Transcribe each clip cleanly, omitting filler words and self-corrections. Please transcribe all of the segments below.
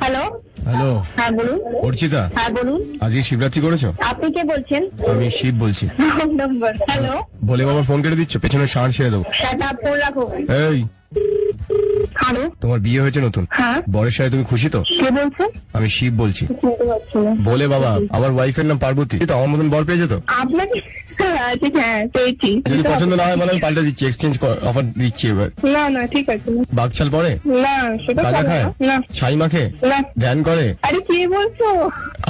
Hello hello, হ্যাঁ বলুন। অর্চিতা, হ্যাঁ বলুন, আজকে শিবরাত্রি করেছো? আপনি কে বলছেন? আমি শিব বলছি। নম্বর হ্যালো, বলে বাবার ফোন কেটে দিচ্ছ, পেছনে ষাঁড় ছেড়ে দেবো। সেটা ফোন রাখো। এই, হ্যালো, তোমার বিয়ে হয়েছে নতুন? হ্যাঁ বরের সাথে তুমি খুশি তো? কে বলছেন? আমি শিব বলছি। শুনতে পাচ্ছি না। বলে বাবা, আমার ওয়াইফের নাম পার্বতী, তো আমার মতন বর পেয়েছে তো? আপনাকে ঠিক, হ্যাঁ পেয়েছি। যদি পছন্দ না হয় মানে আমি পাল্টে দিচ্ছি, এক্সচেঞ্জ অফার দিচ্ছি এবার। না না ঠিক আছে না। বাঘছাল পরে, না সেটা গাঁজা পারবো খায়, না। না ছাই মাখে, না। ধ্যান করে। আরে কে বলছো?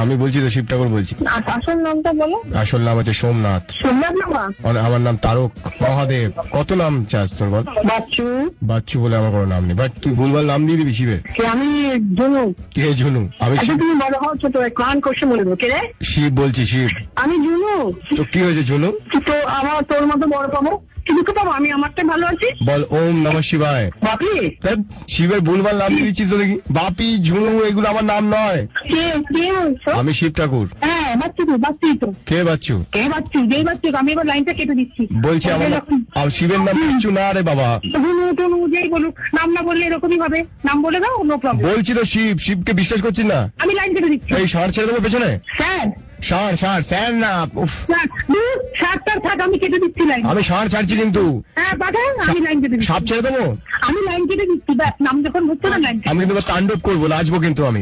আমি বলছি তো, শিব ঠাকুর বলছি। আসল নামটা বলো। আসল নাম হচ্ছে সোমনাথ। সোমনাথ নামা? আমার নাম তারক, মহাদেব, কত নাম চাস তোর বল? বাচ্চু। বাচ্চু বলে আমার কোনো নাম নেই, বাট তুই ভুলভাল নাম দিয়ে দিবি শিবের। আমি জুনু। কে ঝুনু? আমি আচ্ছা শিব। তুমি বড় হও ছোট কান কোশ্চেন বলে দেবো কে রে? শিব বলছি, শিব। আমি জুনু। তো কি হয়েছে ঝুনু? তো আমার তোর মতো বড় পাবো কিন্তু কে পাবো? আমি আমারটাই ভালো আছি। বল ওম নমঃ শিবায়। বাপি ধ্যাৎ, শিবের ভুলভাল নাম দিয়ে দিচ্ছিস তো দেখি। বাপি, ঝুনু এগুলো আমার নাম নয়। কে কে বলছো? আমি শিব ঠাকুর। হ্যাঁ বাচ্চু তো বাচ্চি তো। কে বাচ্চু? কে বাচ্চু? যেই বাচ্চু আমি এবার লাইনটা কেটে দিচ্ছি। বলছি আমার আর শিবের নাম কিচ্ছু না রে বাবা। টুনু টুনু যেই বলুক নাম না বললে এরকমই হবে। নাম বলে দাও, নো প্রবলেম। বলছি তো শিব, শিবকে বিশ্বাস করছিস না? আমি লাইন কেটে দিচ্ছি। এই ষাঁড় ছেড়ে দেবো পেছনে। স্যার ষাঁড় ষাঁড় স্যার না, উফ। সাতটার থাক আমি কেটে দিচ্ছি লাইন। আমি ষাঁড় ছাড়ছি কিন্তু। হ্যাঁ পাঠান আমি লাইন কেটে দিচ্ছি। সাপ ছেড়ে দেবো। আমি লাইন কেটে দিচ্ছি ব্যাস নাম যখন হচ্ছে না লাইন। আমি কিন্তু এবার তাণ্ডব করবো, নাচবো কিন্তু আমি।